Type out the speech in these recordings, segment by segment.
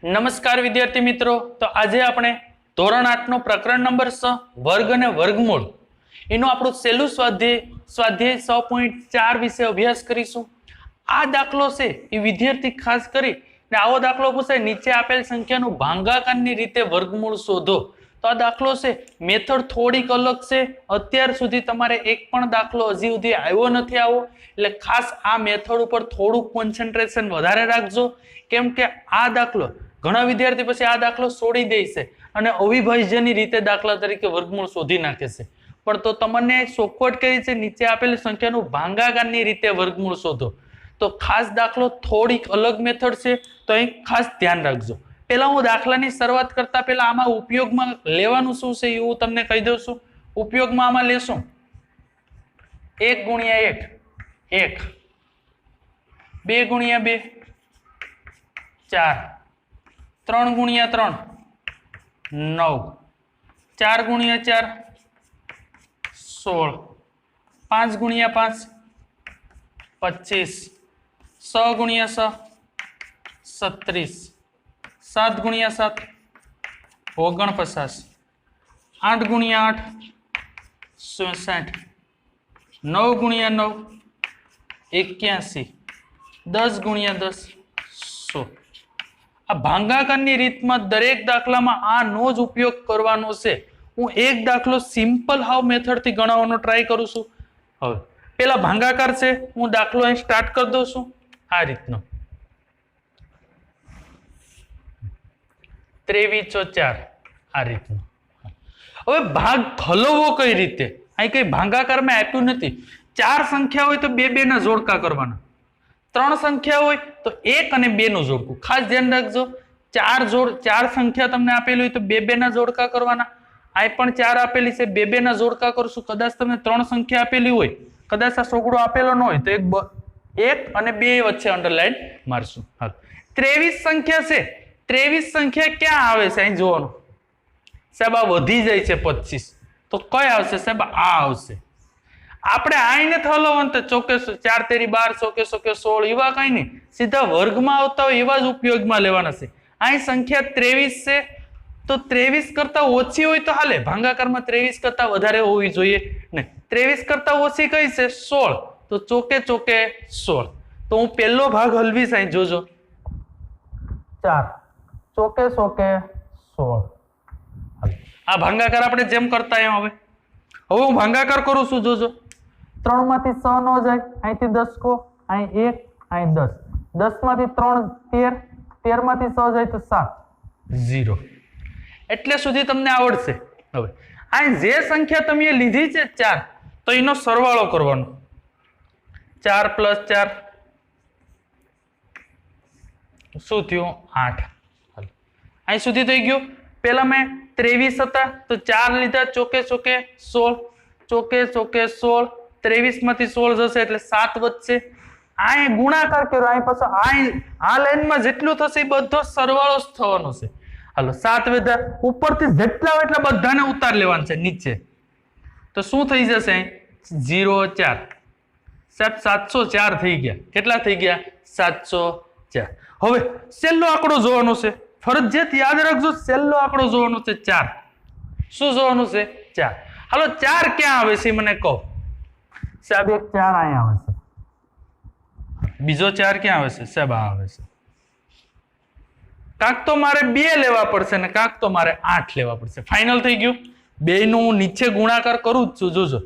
નમસ્કાર વિદ્યાર્થી મિત્રો, તો આજે આપણે ધોરણ 8 નો પ્રકરણ નંબર 6 વર્ગ અને વર્ગમૂળ એનું આપણું છેલ્લું સ્વાધ્યાય 6.4 વિશે અભ્યાસ કરીશું. આ દાખલો છે એ વિદ્યાર્થી ખાસ કરી ને આવો દાખલો પૂછાય, નીચે આપેલ સંખ્યાનું ભાગાકારની રીતે વર્ગમૂળ શોધો. તો આ દાખલો છે મેથડ થોડીક અલગ છે. અત્યાર સુધી તમારે એક પણ દાખલો હજી સુધી આવ્યો નથી આવો, એટલે ખાસ આ મેથડ ઉપર થોડું કોન્સન્ટ્રેશન વધારે રાખજો. કેમ કે આ દાખલો ઘણા વિદ્યાર્થી પછી આ દાખલો છોડી દે છે અને અવિભાજ્યની રીતે દાખલા તરીકે વર્ગમૂળ શોધી નાખે છે. પણ તો તમને શોર્ટકટ કરી છે, નીચે આપેલી સંખ્યાનું ભાગાકારની રીતે વર્ગમૂળ શોધો. તો ખાસ દાખલો થોડીક અલગ મેથડ છે, તો અહીં ખાસ ધ્યાન રાખજો. પહેલા હું દાખલાની શરૂઆત કરતા પહેલા આમાં ઉપયોગમાં લેવાનું શું છે એ હું તમને કહી દઉં છું. ઉપયોગમાં આમાં લેશું 1 ગુણ્યા 1 1, 2 ગુણ્યા 2 4, 3 ગુણ્યા 3 9, 4 ગુણ્યા 4 16, 5 ગુણ્યા 5 25, 6 ગુણ્યા 6 36, 7 ગુણ્યા 7 49, 8 ગુણ્યા 8 67, 9 ગુણ્યા 9 81, 10 ગુણ્યા 10 100. આ ભાગાકારની રીતમાં દરેક દાખલામાં આનો જ ઉપયોગ કરવાનો છે. હું એક દાખલો સિમ્પલ હાવ મેથડ થી ગણવાનો ટ્રાય કરું છું. હવે પેલા ભાગાકાર છે, હું દાખલો અહીં સ્ટાર્ટ કરી દઉં છું આ રીતનો 23 × 4 આ રીતનો. હવે ભાગ હલવવો કઈ રીતે? અહીં કઈ ભાગાકારમાં આપ્યું નથી. 4 સંખ્યા હોય તો 2 2 ના જોડકા કરવાના, 3 સંખ્યા હોય તો 1 અને 2 નું જોડકું. ખાસ ધ્યાન રાખજો, 4 સંખ્યા તમને આપેલી હોય તો 2 2 ના જોડકા કરવાના. આ પણ 4 આપેલી છે, 2 2 ના જોડકા કરશું. કદાચ તમને 3 સંખ્યા આપેલી હોય, કદાચ આ સોગડો આપેલો ન હોય તો 1 અને 2 વચ્ચે અંડરલાઈન મારશું. હાલ 23 સંખ્યા છે. 23 સંખ્યા ક્યાં આવે છે અહીં જોવાનું સાહેબ, આ વધી જાય છે 25, તો કઈ આવશે સાહેબ? આ આવશે. આપણે આઈને હલવવાનું તો ચોકે 4 તેરી 12, ચોકે 16 એવા કઈ નહીં, સીધા વર્ગમાં આવતા હોય એવા જ ઉપયોગમાં લેવાના છે. અહીં સંખ્યા 23 છે, તો 23 કરતા ઓછી હોય તો હાલે, ભાગાકારમાં 23 કરતા વધારે હોવી જોઈએ નહીં. 23 કરતા ઓછી કઈ છે? 16, તો ચોકે 16. તો હું પહેલો ભાગ હલવીશ, અહીં જોજો 4 ચોકે 16. આ ભાગાકાર આપણે જેમ કરતા એમ હવે હું ભાગાકાર કરું છું. જોજો 3 માંથી 6 નો જાય, અહીંથી 10 કો, અહીં 1, અહીં 10, 10 માંથી 3 13, 13 માંથી 6 જાય તો 7 0. એટલે સુધી તમને આવડશે. હવે અહીં જે સંખ્યા તમે લીધી છે 4, તો એનો સરવાળો કરવાનો. 4 + 4 શું થયું? 8. અહીં સુધી થઈ ગયું. પેલા મેં 23 હતા તો 4 લીધા, ચોકે 16, ચોકે 16, 23 માંથી 16 જશે એટલે 7 વધશે. અહીં ગુણાકાર કર્યો, અહીં પાછો આ લાઈનમાં જેટલું થશે એ બધો સરવાળો જ થવાનો છે. હાલો 7 વધ્યા, ઉપરથી જેટલા હોય એટલા બધાને ઉતાર લેવાના છે નીચે. તો શું થઈ જશે? અહીં 0 4 સાહેબ 704 થઈ ગયા. કેટલા થઈ ગયા? 704. હવે છેલ્લો આંકડો જોવાનો છે, ફરજિયાત યાદ રાખજો, છેલ્લો આંકડો જોવાનો છે 4. શું જોવાનું છે? 4. હાલો 4 ક્યાં આવે છે મને કહો સાહેબ? એક 4 અહીંયા આવે છે, બીજો 4 ક્યાં આવે છે સાહેબ? આ આવે છે. કાંક તો મારે 2 લેવા પડશે ને કાંક તો મારે 8 લેવા પડશે. ફાઇનલ થઈ ગયું. 2 નું હું નીચે ગુણાકાર કરું જ છું. જોજો,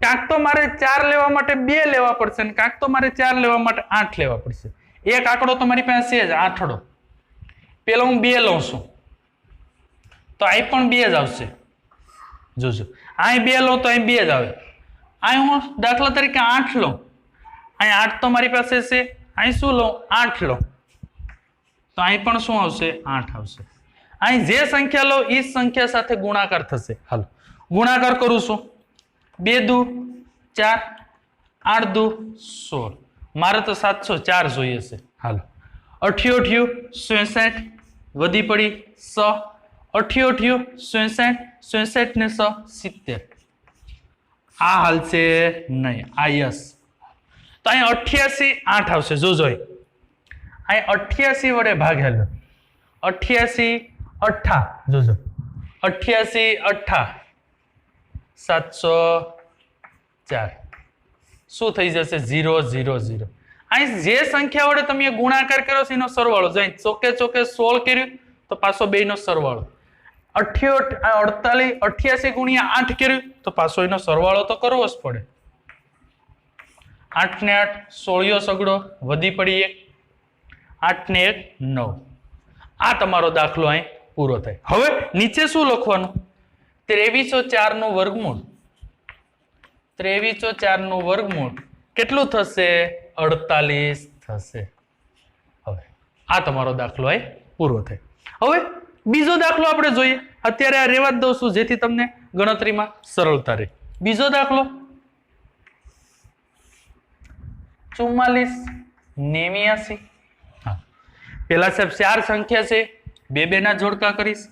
કાંક તો મારે 4 લેવા માટે 2 લેવા પડશે ને કાંક તો મારે 4 લેવા માટે 8 લેવા પડશે. એક આંકડો તો મારી પાસે છે જ, 8. પેલો હું 2 લઉં છું તો અહીં પણ 2 જ આવશે. જોજો, અહીં 2 લઉં તો અહીં 2 જ આવે. અહીં હું દાખલા તરીકે 8 લઉં, અહીં 8 તો મારી પાસે છે. અહીં શું લઉં? 8 લઉં તો અહીં પણ શું આવશે? 8 આવશે. અહીં જે સંખ્યા લઉં એ સંખ્યા સાથે ગુણાકાર થશે. હાલો ગુણાકાર કરું છું. 2 દુ 4, 8 દુ 16. મારે તો 704 જોઈએ છે. હાલો 88 67 વધી પડી 6, 88 67 67 ને 6 70. આ હાલ છે નહીં, આ યસ. તો અહીં 88 8 આવશે. જોજો અહીં 88 વડે ભાગેલો 88 અઠ્ઠા જોજો 88 અઠ્ઠા 704 શું થઈ જશે 0 0 0 અહીં જે સંખ્યા વડે તમે ગુણાકાર કર્યો છે એનો સરવાળો જો ચોકે ચોકે 16 કર્યું તો પાછો 2 નો સરવાળો 88 ગુણ્યા 8 કર્યું તો પાછો એનો સરવાળો તો કરવો જ પડે 8 ને 8 16 સગડો વધી પડી 1 8 ને 1 9 આ તમારો દાખલો અહીં પૂરો થાય હવે નીચે શું લખવાનું 2304 નું વર્ગમૂળ 2304 નું વર્ગમૂળ કેટલું થશે 48 થશે હવે આ તમારો દાખલો અહીં પૂરો થાય હવે બીજો દાખલો આપણે જોઈએ અત્યારે આ રેવા જ દઉં છું જેથી તમને ગણતરીમાં સરળતા રહે બીજો દાખલો 44 89 હા પેલા સાહેબ 4 સંખ્યા છે બે બે ના જોડકા કરીશ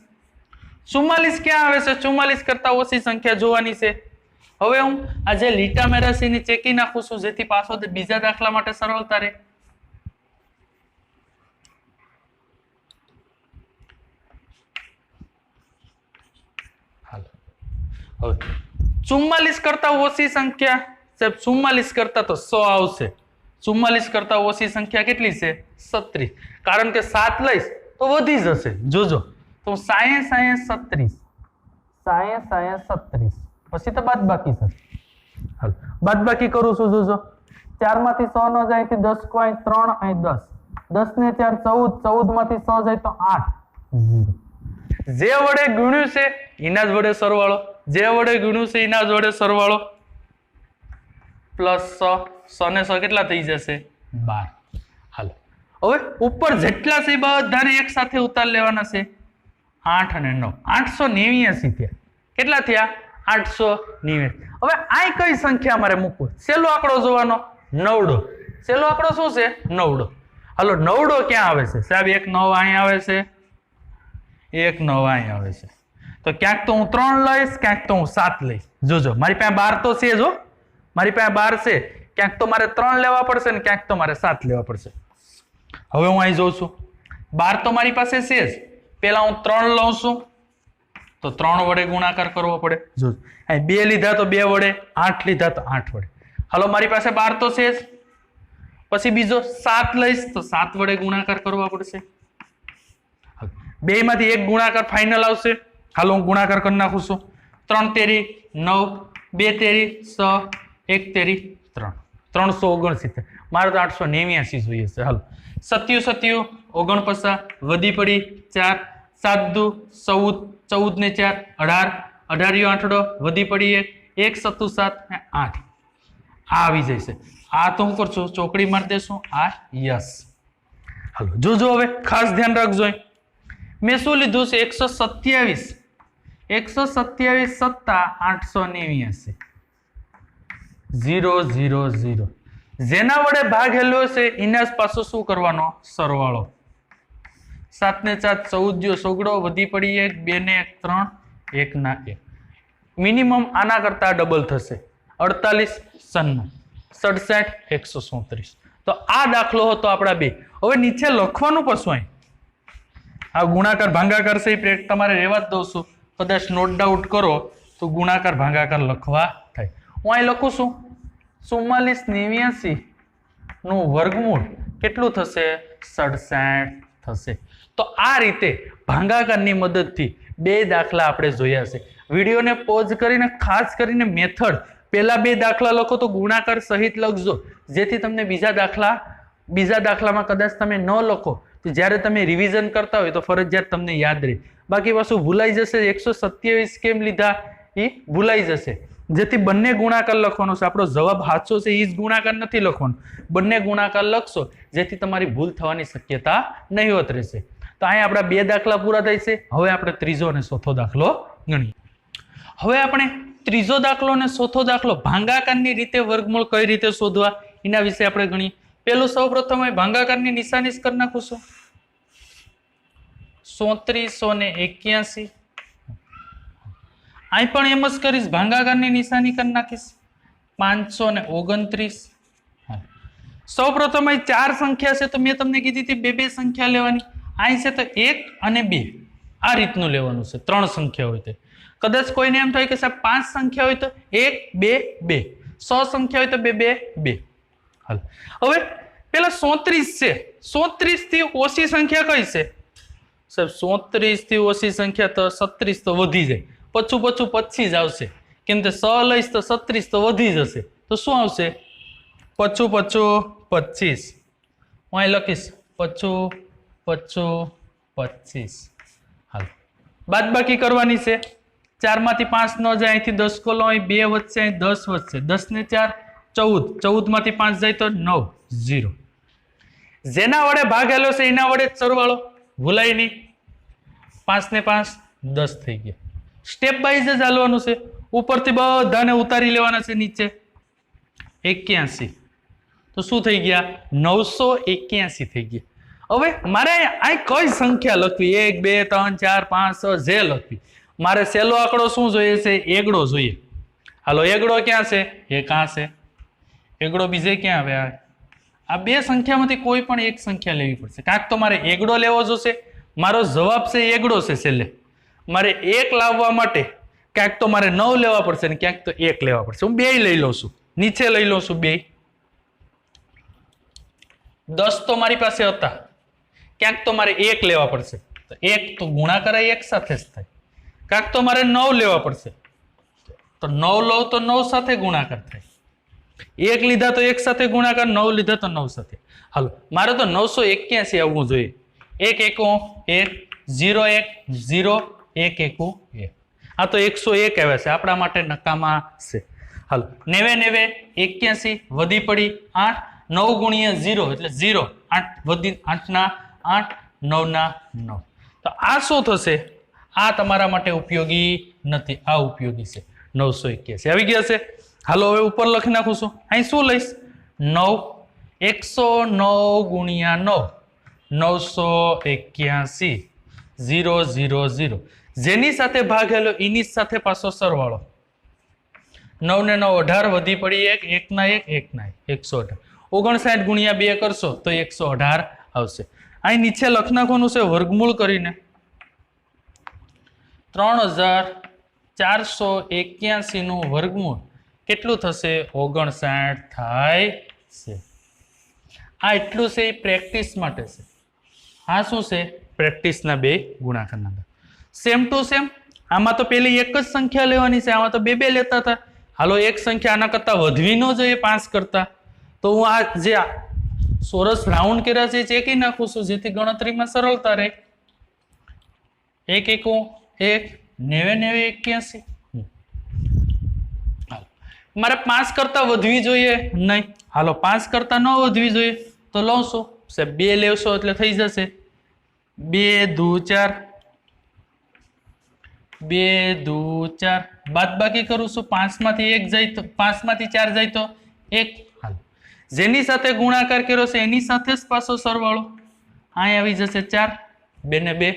44 ક્યાં આવે છે 44 કરતા ઓછી સંખ્યા જોવાની છે હવે હું આ જે લીટા મેરા છે એને ચેકી નાખું છું જેથી પાછો બીજા દાખલા માટે સરળતા રહે હાલો હવે 44 કરતા ઓછી સંખ્યા સાહેબ 44 કરતા તો 100 આવશે 44 કરતા ઓછી સંખ્યા કેટલી છે 36 કારણ કે 7 લઈશ તો વધી જશે જોજો તો 36 પછી તો બાદબાકી થશે હાલ બાદબાકી કરું છું જોજો 4 માંથી 100 નો જાય તો 10 કોઈ 3 અહીં 10 10 ને 4 14 14 માંથી 100 જાય તો 8 જે વડે ગુણ્યું છે એના જ વડે સરવાળો જે વડે ગુણ્યું છે એના જ વડે સરવાળો પ્લસ 100 ને 100 કેટલા થઈ જશે 12 હાલો હવે ઉપર જેટલા છે બધાને એક સાથે ઉતાર લેવાના છે 8 અને 9 889 થયા કેટલા થયા 889 હવે આ કઈ સંખ્યા અમારે મૂકવું છેલ્લો આંકડો જોવાનો નવડો છેલ્લો આંકડો શું છે નવડો હાલો નવડો ક્યાં આવે છે સાહેબ એક 9 અહીં આવે છે એક 9 અહીં આવે છે તો ક્યાંક તો હું 3 લઈશ ક્યાંક તો હું 7 લઈશ જોજો મારી પાસે 12 તો છે જો મારી પાસે 12 છે ક્યાંક તો મારે 3 લેવા પડશે ને ક્યાંક તો મારે 7 લેવા પડશે હવે હું અહીં જોઉં છું 12 તો મારી પાસે છે જ પેલા હું 3 લઉં છું તો 3 વડે ગુણાકાર કરવો પડે જો અહીં 2 લીધા તો 2 વડે 8 લીધા તો 8 વડે હાલો મારી પાસે 12 તો છે જ પછી બીજો 7 લઈશ તો 7 વડે ગુણાકાર કરવા પડશે બે માંથી એક ગુણાકાર ફાઇનલ આવશે હાલો હું ગુણાકાર કરી નાખું છું 3 તેરી 9 2 તેરી 6 1 તેરી 3 369 મારે તો 889 જોઈએ છે હાલો 7 7 49 વધી પડી 4 7 દુ 14 14 ને 4 18 18 આઠડો વધી પડી 1 1 7 7 8 આ આવી જશે આ તો હું કરશું ચોકડી મારી દેશું આ યસ હાલો જોજો હવે ખાસ ધ્યાન રાખજો મેં શું લીધું છે 127 સત્તા 889 0 0 0 જેના વડે ભાગેલો છે એના જ પાછો શું કરવાનો સરવાળો 7 ને 4 14 સોગડો વધી પડી 1 2 ને 1 3 1 ના 1 મિનિમમ આના કરતા ડબલ થશે 48 97 67 137 તો આ દાખલો હતો આપણા બે હવે નીચે લખવાનું પાછું અહીં આ ગુણાકાર ભાગાકાર છે એ તમારે રહેવા જ દઉં છું કદાચ નોટ ડાઉટ કરો તો ગુણાકાર ભાગાકાર લખવા થાય હું અહીં લખું છું 44 89 નું વર્ગમૂળ કેટલું થશે 67 થશે તો આ રીતે ભાગાકારની મદદથી બે દાખલા આપણે જોયા છે વિડીયોને પોઝ કરીને ખાસ કરીને મેથડ પહેલા બે દાખલા લખો તો ગુણાકાર સહિત લખજો જેથી તમને બીજા દાખલામાં કદાચ તમે ન લખો તો જ્યારે તમે રિવિઝન કરતા હોય તો ફરજિયાત તમને યાદ રહે બાકી પાછું ભૂલાઈ જશે 127 કેમ લીધા એ ભૂલાઈ જશે જેથી બંને ગુણાકાર લખવાનો છે આપણો જવાબ સાચો છે એ જ ગુણાકાર નથી લખવાનો બંને ગુણાકાર લખશો જેથી તમારી ભૂલ થવાની શક્યતા નહીવત રહેશે તો અહીં આપણા બે દાખલા પૂરા થાય છે હવે આપણે ત્રીજો અને ચોથો દાખલો ગણીએ હવે આપણે ત્રીજો દાખલો અને ચોથો દાખલો ભાગાકારની રીતે વર્ગમૂળ કઈ રીતે શોધવા એના વિશે આપણે ગણીએ પેલું સૌપ્રથમ ભાગાકારની નિશાની કરી નાખું છું 3781 અહીં પણ એમ જ કરીશ ભાગાકારની નિશાની કરી નાખીશ 529 સૌપ્રથમ અહીં 4 સંખ્યા છે તો મેં તમને કીધી હતી બે બે સંખ્યા લેવાની. અહીં છે તો 1 અને 2 આ રીતનું લેવાનું છે. 3 સંખ્યા હોય તો કદાચ કોઈને એમ થાય કે સાહેબ 5 સંખ્યા હોય તો 1 2 2, 100 સંખ્યા હોય તો 2 2 2. હાલ હવે પેલા 37 છે. 37 થી ઓછી સંખ્યા કઈ છે સાહેબ? 37 થી ઓછી સંખ્યા તો 36 તો વધી જાય, પછું 25 આવશે. કેમ કે 100 લઈશ તો 36 તો વધી જશે, તો શું આવશે? પછું 25. હું અહીં લખીશ પછું 25. હાલ બાદબાકી કરવાની છે. 4 માંથી 5 ન જાય, અહીંથી 10 કોલો, અહીં 2 વધશે, અહીં 10 વધશે. 10 ને 4 14, 14 માંથી 5 જાય તો 9 0. જેના વડે ભાગેલો છે એના વડે સરવાળો ભૂલાય નહીં. 5 ને 5 10 થઈ ગયા. સ્ટેપ બાય જ ચાલવાનું છે. ઉપરથી બધાને ઉતારી લેવાના છે નીચે. 81 તો શું થઈ ગયા? 981 થઈ ગયા. હવે મારે આ કઈ સંખ્યા લખવી? 1 2 3 4 5 6 જે લખવી. મારે સહેલો આંકડો શું જોઈએ છે? એકડો જોઈએ. હાલો એકડો ક્યાં છે? એક આ છે. એકડો બીજે ક્યાં આવે? આ બે સંખ્યામાંથી કોઈ પણ એક સંખ્યા લેવી પડશે. કાંક તો મારે એકડો લેવો જોશે. મારો જવાબ છે એકડો છે. છેલ્લે મારે 1 લાવવા માટે ક્યાંક તો મારે 9 લેવા પડશે ને ક્યાંક તો 1 લેવા પડશે. હું 2 લઈ લઉં છું, નીચે લઈ લઉં છું 2. 10 તો મારી પાસે હતા, ક્યાંક તો મારે 1 લેવા પડશે. તો 1 તો ગુણાકાર 1 સાથે જ થાય. કાંક તો મારે 9 લેવા પડશે, તો 9 લઉં તો 9 સાથે ગુણાકાર થાય. 1 લીધા તો 1 સાથે ગુણાકાર, 9 લીધા તો 9 સાથે. હાલો મારે તો 981 આવવું જોઈએ. 1 1 1 0 1 0 1 1 1. આ તો 101 આવે છે, આપણા માટે નકામા છે. હાલો 90 81 વધી પડી 8. 9 ગુણ્યા 0 એટલે 0. 8 વધી 8 ના 8 9 ના 9. તો આ શું થશે? આ તમારા માટે ઉપયોગી નથી, આ ઉપયોગી છે. 981 આવી ગયા છે. હાલો હવે ઉપર લખી નાખું છું. અહીં શું લઈશ? 9 109 ગુણ્યા 9 981 0 0 0. જેની સાથે ભાગેલો એની સાથે પાછો સરવાળો. 9 ને 9 18 વધી પડી 1 1 ના 1 1 ના 118. 59 ગુણ્યા 2 કરશો તો 118 આવશે. અહીં નીચે લખ નાખવાનું છે વર્ગમૂળ કરીને. 3481 નું વર્ગમૂળ કેટલું થશે? 59 થાય છે. આ એટલું છે એ પ્રેક્ટિસ માટે છે. આ શું છે? પ્રેક્ટિસના બે ગુણાકારના. સેમ ટુ સેમ આમાં તો પેલી એક જ સંખ્યા લેવાની છે, આમાં તો બે બે લેતા હતા. હાલો એક સંખ્યા આના કરતા વધવી ન જોઈએ 5 કરતા, તો હું આ જે ચોરસ રાઉન્ડ કર્યા છે ચેકી નાખું છું જેથી ગણતરીમાં સરળતા રહે. 1 1 1 90 81. મારે 5 કરતા વધવી જોઈએ નહીં. હાલો 5 કરતા ન વધવી જોઈએ તો લઉં છું સાહેબ 2 લેવશો એટલે થઈ જશે 2 દુ 4 2 દુ 4. બાદબાકી કરું છું 5 માંથી 1 જાય તો 5 માંથી 4 જાય તો 1. હાલ જેની સાથે ગુણાકાર કર્યો છે એની સાથે જ પાછો સરવાળો. અહીં આવી જશે 4 2 ને 2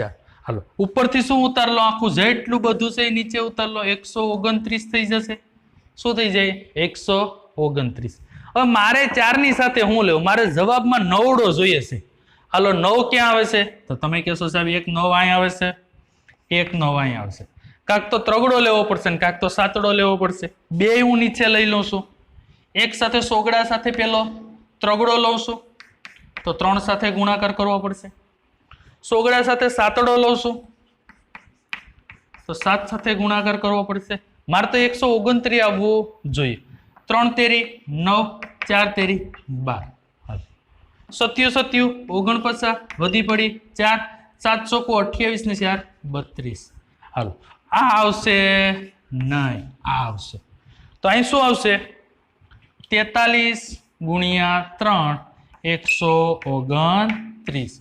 4. હાલો ઉપરથી શું ઉતાર લો? આખું જેટલું બધું છે એ નીચે ઉતાર લો. 129 થઈ જશે. શું થઈ જાય? 129. હવે મારે 4 ની સાથે હું લેવું? મારે જવાબમાં 9 જોઈએ છે. હાલો 9 ક્યાં આવે છે? તો તમે કહેશો સાહેબ 1 9 અહીં આવે છે, 1 9 અહીં આવશે. કાંક તો ત્રગડો લેવો પડશે ને કાંક તો સાતડો લેવો પડશે. 2 હું નીચે લઈ લઉં છું. એક સાથે સોગડા સાથે પેલો ત્રગડો લઉં છું તો 3 સાથે ગુણાકાર કરવો પડશે. સોગડા સાથે સાતડો લઉં છું તો 7 સાથે ગુણાકાર કરવો પડશે. મારે તો 129 આવવું જોઈએ. 3 તેરી 9 4 તેરી 12. 7 7 49 વધી પડી 4 7 ચોકો 28 ને 4 32. હાલો આ આવશે નહીં, આ આવશે. તો અહીં શું આવશે? 43 ગુણ્યા 3 129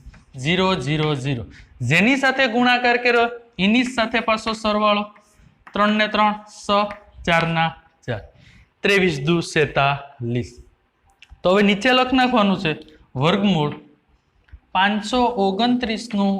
0 0 0. જેની સાથે ગુણાકાર કર્યો એની સાથે પાછો સરવાળો. 3 ને 3 6 4 ના 4 23 દુ 47. તો હવે નીચે લખ નાખવાનું છે વર્ગમૂળ 529 નું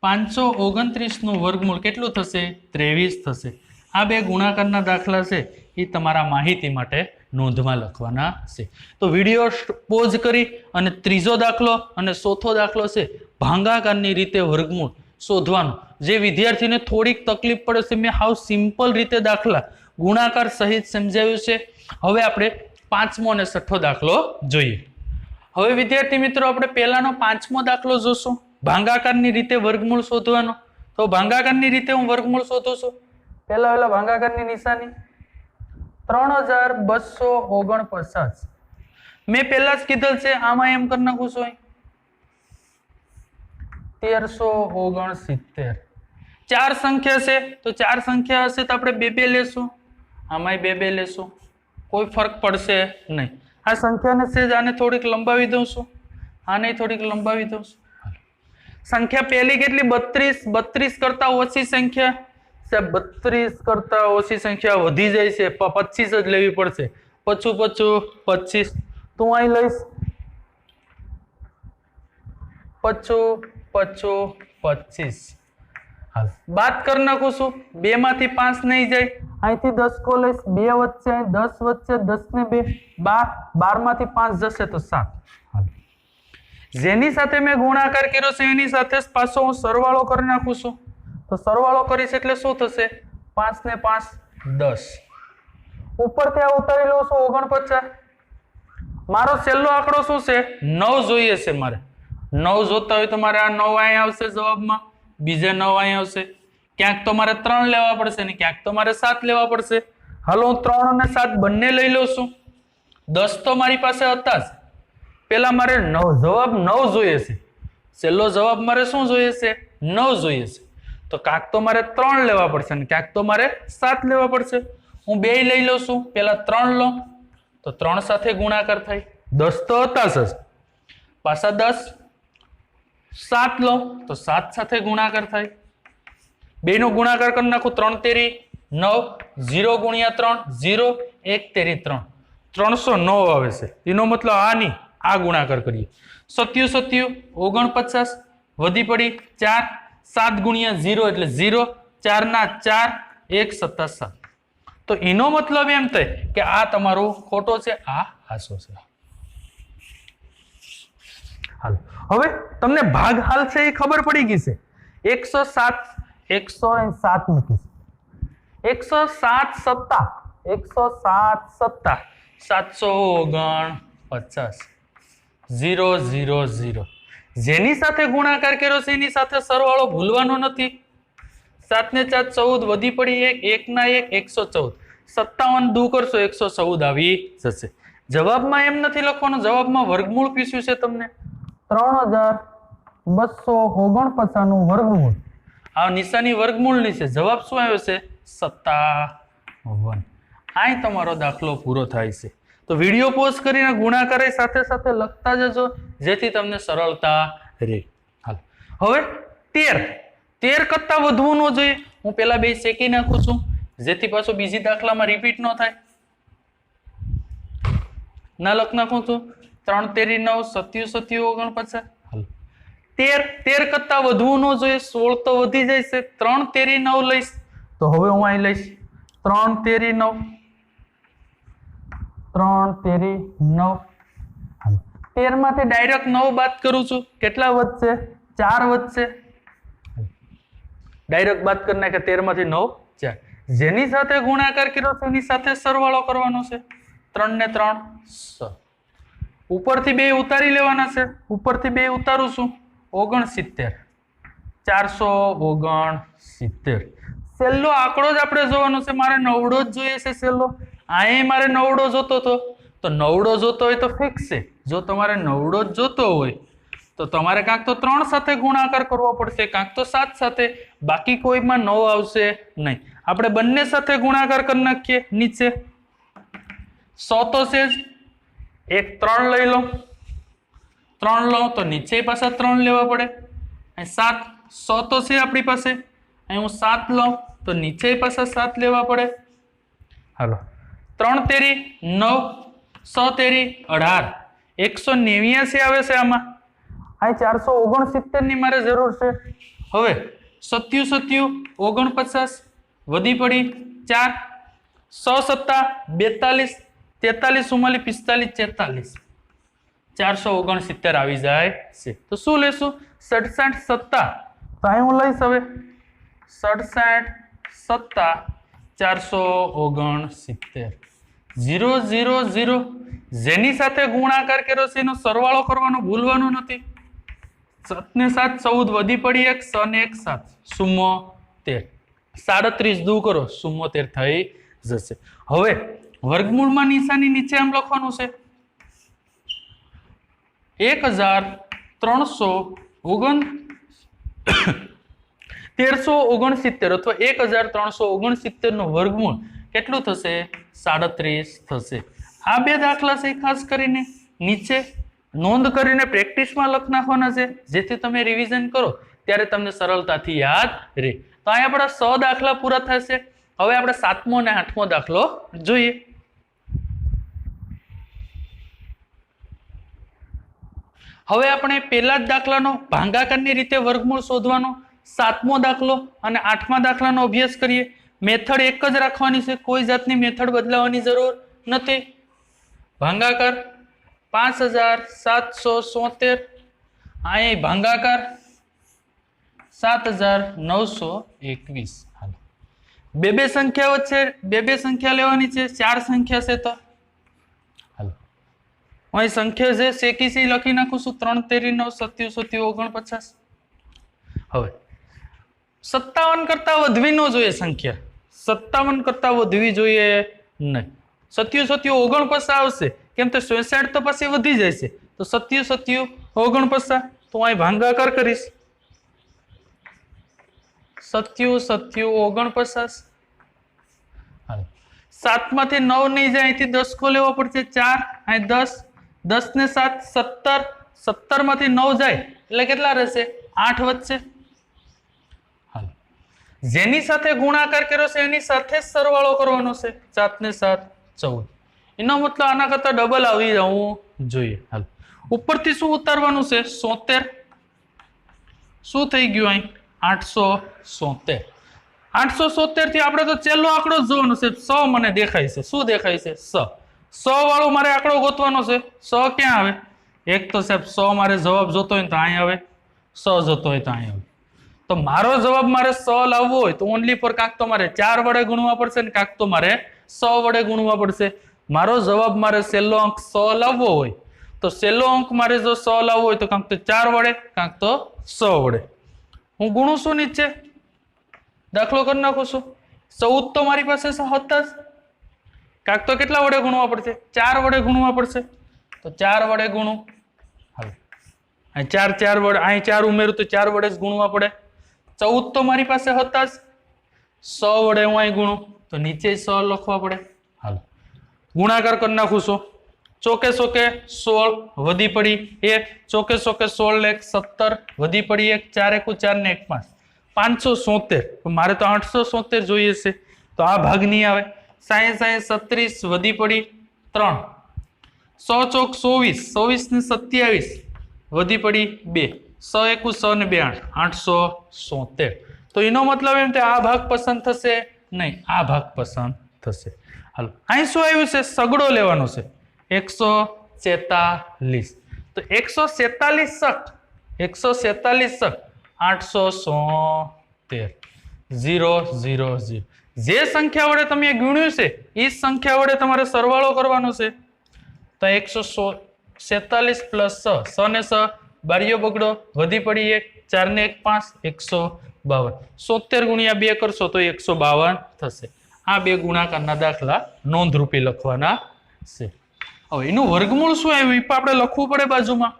529 નું વર્ગમૂળ કેટલું થશે? 23 થશે. આ બે ગુણાકારના દાખલા છે એ તમારા માહિતી માટે નોંધમાં લખવાના છે. તો વિડીયો પોઝ કરી અને ત્રીજો દાખલો અને ચોથો દાખલો છે ભાગાકારની રીતે વર્ગમૂળ શોધવાનું. જે વિદ્યાર્થીને થોડીક તકલીફ પડે છે, મેં હાવ સિમ્પલ રીતે દાખલા ગુણાકાર સહિત સમજાવ્યું છે. હવે આપણે પાંચમો અને છઠ્ઠો દાખલો જોઈએ. હવે વિદ્યાર્થી મિત્રો આપણે પહેલાનો પાંચમો દાખલો જોશું, ભાગાકારની રીતે વર્ગમૂળ શોધવાનો. તો ભાગાકારની રીતે હું વર્ગમૂળ શોધું છું. પહેલા ભાગાકારની નિશાની 3249. મેં પહેલા જ કીધેલ છે, આમાં એમ કરી નાખું છું 1369. ચાર સંખ્યા છે તો ચાર સંખ્યા હશે તો આપણે બે બે લેશું, આમાંય બે બે લેશું, કોઈ ફરક પડશે નહીં. આ સંખ્યાને છે આને થોડીક લંબાવી દઉં છું, આને થોડીક લંબાવી દઉં છું. સંખ્યા પહેલી કેટલી 32. 32 કરતા ઓછી સંખ્યા, 32 કરતા ઓછી સંખ્યા વધી જાય છે, 25 જ લેવી પડશે. પચું 25, તું અહીં લઈશ 25. હાલ બાદ કરી નાખું છું, 2 માંથી 5 નહીં જાય, અહીંથી 10 કો લઈશ, 2 વચ્ચે 10 વચ્ચે 10 ને 2 12, 12 માંથી 5 જશે તો 7. જેની સાથે મેં ગુણાકાર કર્યો છે એની સાથે પાછો હું સરવાળો કરી નાખું છું. તો સરવાળો કરીશ એટલે શું થશે? 5 ને 5 10. ઉપરથી આ ઉતારી લઉં છું 49. મારો છેલ્લો આંકડો શું છે? 9 જોઈએ છે. મારે 9 જોતા હોય તો મારે આ 9 અહીં આવશે જવાબમાં, બીજે 9 અહીં આવશે. ક્યાંક તો મારે 3 લેવા પડશે ને ક્યાંક તો મારે 7 લેવા પડશે. હાલો હું 3 અને 7 બંને લઈ લઉં છું. 10 તો મારી પાસે હતા જ. પેલા મારે 9 જવાબ 9 જોઈએ છે, છેલ્લો જવાબ મારે શું જોઈએ છે? 9 જોઈએ છે. તો ક્યાંક તો મારે 3 લેવા પડશે ને ક્યાંક તો મારે 7 લેવા પડશે. હું 2 લઈ લઉં છું, પેલા 3 લો તો 3 સાથે ગુણાકાર થાય, 10 તો હતા જ, પાછા 10, 7 લો તો 7 સાથે ગુણાકાર થાય. 2 નો ગુણાકાર કરી નાખું, 3 તેરી 9, 0 ગુણ્યા 3 0, 1 તેરી 3, 309 આવે છે. એનો મતલબ આ નહીં, આ ગુણાકાર કરીએ. 77 49 વધી પડી 4, 7 ગુણ્યા 0 એટલે 0, 4 ના 4, 1 સત્તા 7. તો એનો મતલબ એમ થાય કે આ તમારો ખોટો છે, આ હાસો છે. હાલ હવે તમને ભાગ હાલ છે એ ખબર પડી ગઈ છે. 107 મૂકીશ, 107 સત્તા 749 0 0 0. જેની સાથે ગુણાકાર કર્યો છે એની સાથે સરવાળો ભૂલવાનો નથી. 7 ને 4 14 વધી પડી 1, 1 ના 1 114, 57 દૂ કરશો 114 આવી જશે. જવાબમાં એમ નથી લખવાનું, જવાબમાં વર્ગમૂળ પૂછ્યું છે તમને 3249 નું વર્ગમૂળ. આ નિશાની વર્ગમૂળની છે. જવાબ શું આવ્યો છે? 57. અહીં તમારો દાખલો પૂરો થાય છે. તો વિડીયો પોઝ કરીને ગુણાકાર સાથે સાથે લખતા જજો જેથી તમને સરળતા રહે. હાલ હવે 13 કરતા વધવું ન જોઈએ. હું પેલા 2 શેકી નાખું છું જેથી પાછું બીજી દાખલામાં રિપીટ ન થાય. ના લખ નાખું છું 3 તેરી 9, 7 7 49. હાલ 13 કરતા વધવું ન જોઈએ, 16 તો વધી જાય છે. 3 તેરી 9 લઈશ તો હવે હું અહીં લઈશ 3 તેરી 9, 3 તેરી 9. 13 માંથી ડાયરેક્ટ 9 બાદ કરું છું, કેટલા વધશે? 4 વધશે. ડાયરેક્ટ બાદ કરી નાખે 13 માંથી 9 4. જેની સાથે ગુણાકાર કર્યો છે એની સાથે સરવાળો કરવાનો છે. 3 ને 3 6. ઉપરથી 2 ઉતારી લેવાના છે. ઉપરથી 2 ઉતારું છું 69, 469. છેલ્લો આંકડો જ આપણે જોવાનો છે. મારે 9 જ જોઈએ છે છેલ્લો. અહીં મારે 9 જોતો હતો તો 9 જોતો હોય તો ફિક્સ છે. જો તમારે 9 જ જોતો હોય તો તમારે કાંક તો 3 સાથે ગુણાકાર કરવો પડશે, કાંક તો 7 સાથે. બાકી કોઈમાં 9 આવશે નહીં. આપણે બંને સાથે ગુણાકાર કરી નાખીએ. નીચે 100 તો છે જ, એક 3 લઈ લો, 3 લો તો નીચે પાછા 3 લેવા પડે. અહીં 7, 100 તો છે આપણી પાસે, અહીં હું 7 લઉં તો નીચે પાછા 7 લેવા પડે. હાલો 3 તેરી 9, 100 તેરી 18, 189 આવે છે આમાં. અહીં 469 ની મારે જરૂર છે. હવે 77 49 વધી પડી 4, 100 સત્તા 42, 43 44 45 46 469 આવી જાય છે. તો શું લેશું? 67 સત્તા. તો અહીં હું લઈશ હવે 67 સત્તા 469. 0 0 0 જેની સાથે ગુણાકાર કર્યો છે એનો સરવાળો કરવાનો ભૂલવાનું નથી. 7 ને 7 14 વધી પડી 1 6 ને 1 7 74. 37 દૂર કરો 74 થઈ જશે. હવે વર્ગમૂળમાં નિશાની નીચે આમ લખવાનું છે 1369 અથવા 1369 નું વર્ગમૂળ કેટલું થશે? 37 થશે. આ બે દાખલા છે ખાસ કરીને નીચે નોંધ કરીને પ્રેક્ટિસમાં લખ નાખવાના છે, જેથી તમે રિવિઝન કરો ત્યારે તમને સરળતાથી યાદ રહે. તો અહીં આપણા 100 દાખલા પૂરા થશે. હવે આપણે 7મો અને 8મો દાખલો જોઈએ. હવે આપણે પહેલા જ દાખલાનો ભાગાકારની રીતે વર્ગમૂળ શોધવાનો 7મો દાખલો અને 8મા દાખલાનો અભ્યાસ કરીએ. મેથડ એક જ રાખવાની છે, કોઈ જાતની મેથડ બદલાવાની જરૂર નથી. ભાગાકાર 5773, અહીં ભાગાકાર 7921. હાલો, બે સંખ્યા વચ્ચે બે સંખ્યા લેવાની છે. 4 સંખ્યા છે તો હાલો અહીં સંખ્યા છે શેકી સી લખી નાખું છું 3 તેરી 9 સત્યુ સત્યુ 49. હવે 57 કરતા વધવી ન જોઈએ સંખ્યા, 57 કરતા વધવી જોઈએ નહીં. સત્યુ સત્યુ 49 આવશે, કેમ તો 66 તો પછી વધી જાય છે. તો સત્યુ સત્યુ 49, તો અહીં ભાગાકાર કરીશ. સત્યુ સત્યુ 49. હાલો, 7 માંથી 9 નહીં જાય, અહીંથી 10 કો લેવો પડશે. 4 અહીં 10, 10 ને 7 17, 17 માંથી 9 જાય એટલે કેટલા રહેશે? 8 વધશે. હાલો, જેની સાથે ગુણાકાર કર્યો છે એની સાથે જ સરવાળો કરવાનો છે. 7 ને 7 14. એનો મતલબ આના કરતા ડબલ આવી જવું જોઈએ. હાલ, ઉપરથી શું ઉતારવાનું છે? 76. શું થઈ ગયું અહીં? 870. 870 થી આપણે તો છેલ્લો આંકડો જ જોવાનો છે. 100 મને દેખાય છે. શું દેખાય છે? 100 વાળો મારે આંકડો ગોતવાનો છે. 100 ક્યાં આવે? એક તો સાહેબ 100 મારે જવાબ જોતો હોય તો અહીં આવે, 100 જોતો હોય તો અહીં આવે. તો મારો જવાબ મારે 100 લાવવો હોય તો ઓનલી ફોર કાંક તો મારે 4 વડે ગુણવા પડશે ને કાંક તો મારે 100 વડે ગુણવા પડશે. મારો જવાબ મારે છેલ્લો અંક 100 લાવવો હોય તો છેલ્લો અંક મારે જો 100 લાવવો હોય તો કાંક તો 4 વડે કાંક તો 100 વડે. હું ગુણું છું નીચે, દાખલો કરી નાખું છું. 14 તો મારી પાસે હતા જ, કાંક તો કેટલા વડે ગુણવા પડશે? 4 વડે ગુણવા પડશે. તો 4 વડે ગુણું. હવે અહીં 4 વડે, અહીં 4 ઉમેરું તો 4 વડે જ ગુણવા પડે. 14 તો મારી પાસે હતા જ, 100 વડે હું અહીં ગુણું તો નીચે 100 લખવા પડે. હાલો, ગુણાકાર કરી નાખું છું. ચોકે ચોકે 16 વધી પડી 1, ચોકે ચોકે 16 ને 1 17 વધી પડી 1, 4 1 4 ને 1 5, 570. મારે તો 870 જોઈએ છે, તો આ ભાગ નહીં આવે. 60 36 વધી પડી 3, 100 ચોક 24, 24 ને 27 વધી પડી 2, 100 1 100 ને 2 870. તો એનો મતલબ એમ કે આ ભાગ પસંદ થશે નહીં, આ ભાગ પસંદ થશે. હાલો, અહીં શું આવ્યું છે? સગડો લેવાનો છે. 146. તો 146 શક 870 0 0 0. જે સંખ્યા વડે તમે ગુણ્યું છે એ સંખ્યા વડે તમારે સરવાળો કરવાનો છે. તો 146 પ્લસ 6 ને 6 બારીઓ બગડો વધી પડી 1, 4 ને 1 5, 152. 70 ગુણ્યા 2 કરશો તો 152 થશે. આ બે ગુણાકારના દાખલા નોંધરૂપી લખવાના છે. હવે એનું વર્ગમૂળ શું આવ્યું એ આપણે લખવું પડે બાજુમાં.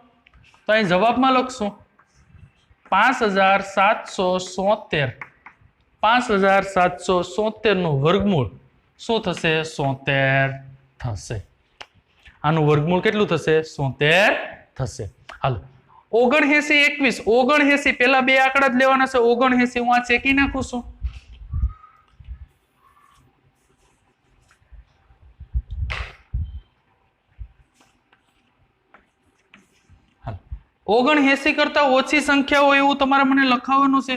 તો અહીં જવાબમાં લખશું 5770. 5770 નું વર્ગમૂળ શું થશે? 70 થશે. આનું વર્ગમૂળ કેટલું થશે? 70 થશે. હાલો, 79 21. 79 પેલા બે આંકડા જ લેવાના છે. 79 હું આ ચેકી નાખું છું. 79 કરતા ઓછી સંખ્યા હોય એવું તમારે મને લખાવવાનું છે.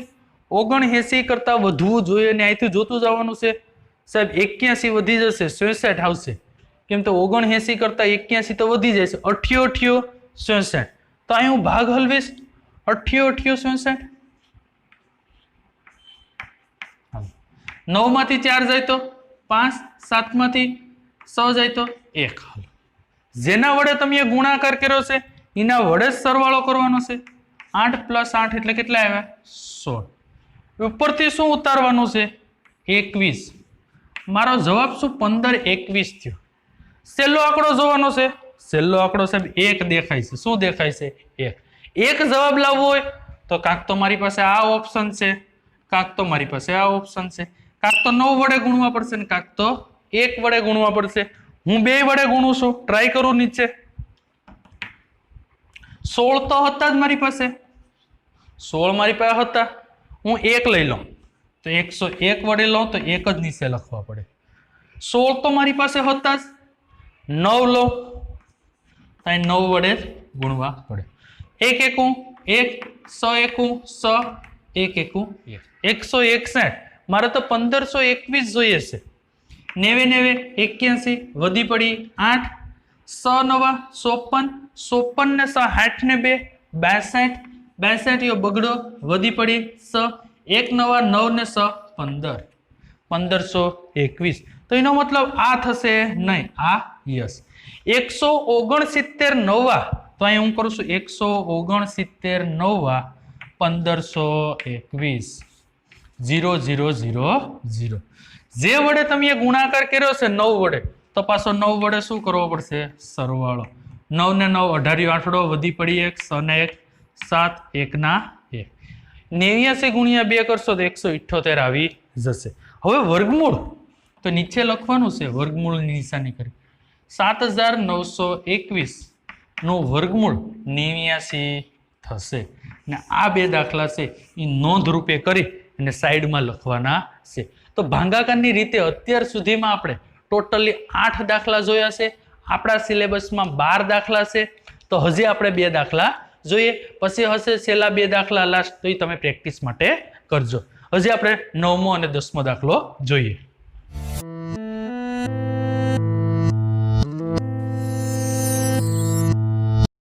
79 કરતા વધવું જોઈએ ને અહીંથી જોતું જવાનું છે. સાહેબ 81 વધી જશે, 66 આવશે. કેમ તો 79 કરતા 81 તો વધી જાય છે. 88 67. તો અહીં હું ભાગ હલવીશ. 88 67. 9 માંથી 4 જાય તો 5, 7 માંથી 6 જાય તો 1. જેના વડે તમે ગુણાકાર કર્યો છે એના વડે જ સરવાળો કરવાનો છે. 8 + 8 એટલે કેટલા આવ્યા? 16. ઉપરથી શું ઉતારવાનું છે? 21. મારો જવાબ શું? 15 21 થયો. છેલ્લો આંકડો જોવાનો છે. છેલ્લો આંકડો સાહેબ 1 દેખાય છે. શું દેખાય છે? 1. એક જવાબ લાવવો હોય તો કાંક તો મારી પાસે આ ઓપ્શન છે, કાંક તો મારી પાસે આ ઓપ્શન છે, કાંક તો 9 વડે ગુણવા પડશે ને કાંક તો 1 વડે ગુણવા પડશે. હું 2 વડે ગુણું છું. ટ્રાય કરું નીચે. 16 તો હતા જ મારી પાસે. 16 મારી પાસે હતા. હું 1 લઈ લઉં તો 101 વડે લઉં તો 1 જ નીચે લખવા પડે. 16 તો મારી પાસે હતા જ. 9 લો તો 9 વડે જ ગુણવા પડે. 1 એકું 1, 100 એકું 100, 1 એકું 1. 161. મારે તો 1521 જોઈએ છે. 90 81 વધી પડી 8, 6 9 54, 54 ને 6 60 ને 2 62, 62 બગડો વધી પડી 6, 1 9 9 ને 6 15, 1521. તો એનો મતલબ આ થશે નહીં, આ યસ. 169 9 તો અહીં હું કરું છું 169 9 1521 0 0 0 0. જે વડે તમે ગુણાકાર કર્યો છે 9 વડે તો પાછો 9 વડે શું કરવો પડશે? સરવાળો. 9 ને 9 18 આઠડો વધી પડી 1, 6 ને 1 7, 1 ના 1. 89 ગુણ્યા 2 કરશો તો 178 આવી જશે. હવે વર્ગમૂળ તો નીચે લખવાનું છે. વર્ગમૂળની નિશાની કરી 7921 નું વર્ગમૂળ 89 થશે. ને આ બે દાખલા છે એ નોંધ રૂપે કરી અને સાઈડમાં લખવાના છે. તો ભાગાકારની રીતે અત્યાર સુધીમાં આપણે ટોટલી 8 દાખલા જોયા છે. આપણા સિલેબસમાં 12 દાખલા છે. તો હજી આપણે 2 દાખલા જોઈએ, પછી હશે છેલ્લા 2 દાખલા લાસ્ટ. તો એ તમે પ્રેક્ટિસ માટે કરજો. હજી આપણે 9મો અને 10મો દાખલો જોઈએ.